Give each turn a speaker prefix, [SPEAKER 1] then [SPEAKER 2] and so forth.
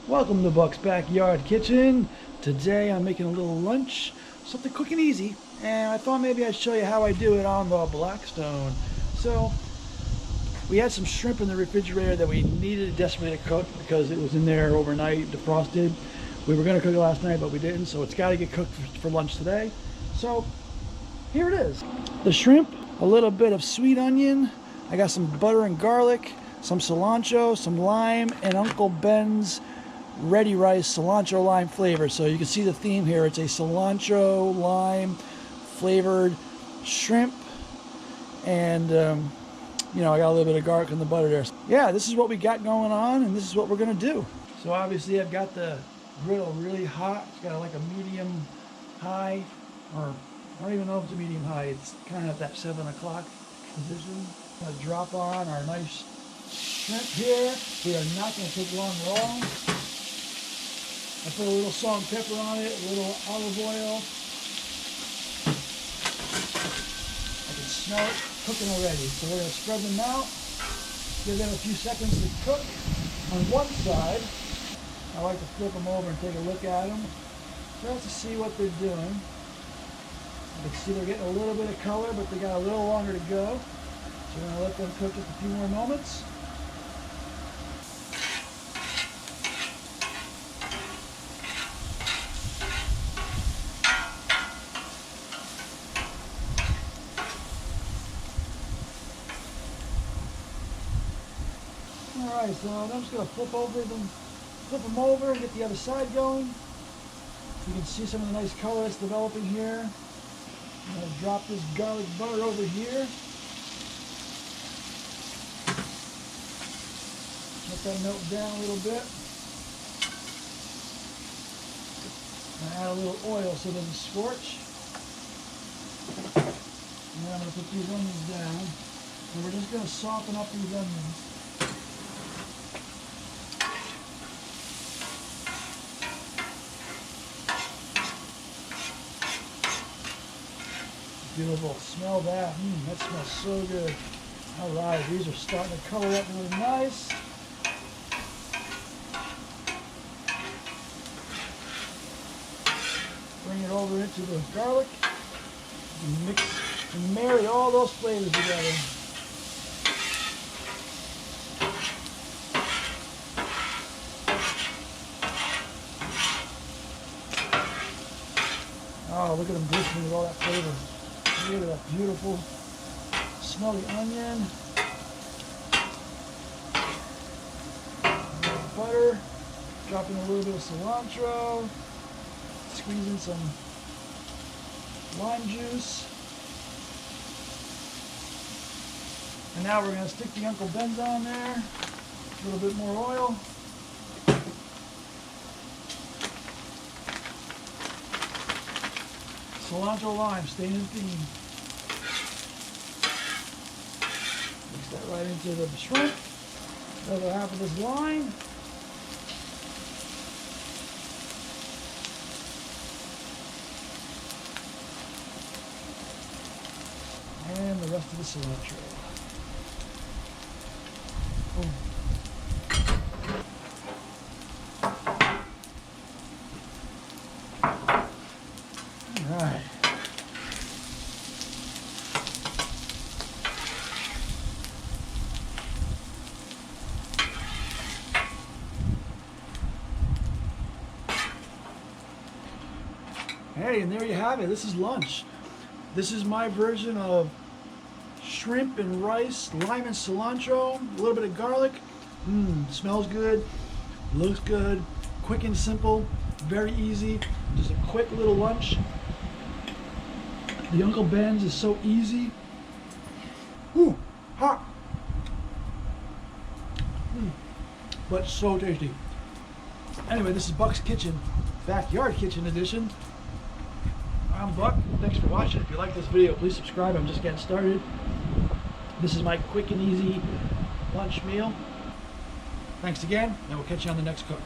[SPEAKER 1] Welcome to Buck's Backyard Kitchen. Today I'm making a little lunch, something quick and easy, and I thought maybe I'd show you how I do it on the Blackstone. So we had some shrimp in the refrigerator that we needed desperately to cook because it was in there overnight, defrosted. We were going to cook it last night, but we didn't, so it's got to get cooked for lunch today. So here it is. The shrimp, a little bit of sweet onion, I got some butter and garlic, some cilantro, some lime, and Uncle Ben's ready rice cilantro lime flavor. So you can see the theme here. It's a cilantro lime flavored shrimp, and you know, I got a little bit of garlic in the butter there. Yeah, this is what we got going on, and this is what we're gonna do. So obviously I've got the griddle really hot. It's got like a medium high, or I don't even know if it's a medium high. It's kind of at that 7 o'clock position. I'm gonna drop on our nice shrimp here. We are not gonna take long raw. I put a little salt and pepper on it, a little olive oil. I can smell it cooking already. So we're going to spread them out, give them a few seconds to cook on one side. I like to flip them over and take a look at them just to see what they're doing. You can see they're getting a little bit of color, but they got a little longer to go. So we're going to let them cook just a few more moments. Alright, so I'm just going to flip them over and get the other side going. You can see some of the nice color that's developing here. I'm going to drop this garlic butter over here. Let that melt down a little bit. And add a little oil so it doesn't scorch. And then I'm going to put these onions down. And we're just going to soften up these onions. Beautiful. Smell that. That smells so good. All right, these are starting to color up really nice. Bring it over into the garlic and mix and marry all those flavors together. Oh, look at them glistening with all that flavor. Look at that beautiful, smelly onion. A little butter. Dropping a little bit of cilantro. Squeezing some lime juice. And now we're going to stick the Uncle Ben's on there. A little bit more oil. Cilantro lime, staying in theme. Mix that right into the shrimp. Another half of this lime. And the rest of the cilantro. Boom. Alright. Hey, and there you have it. This is lunch. This is my version of shrimp and rice, lime and cilantro, a little bit of garlic. Smells good, looks good, quick and simple, very easy. Just a quick little lunch. The Uncle Ben's is so easy. Ooh, hot. But so tasty. Anyway, this is Buck's Kitchen, Backyard Kitchen Edition. I'm Buck. Thanks for watching. If you like this video, please subscribe. I'm just getting started. This is my quick and easy lunch meal. Thanks again, and we'll catch you on the next cook.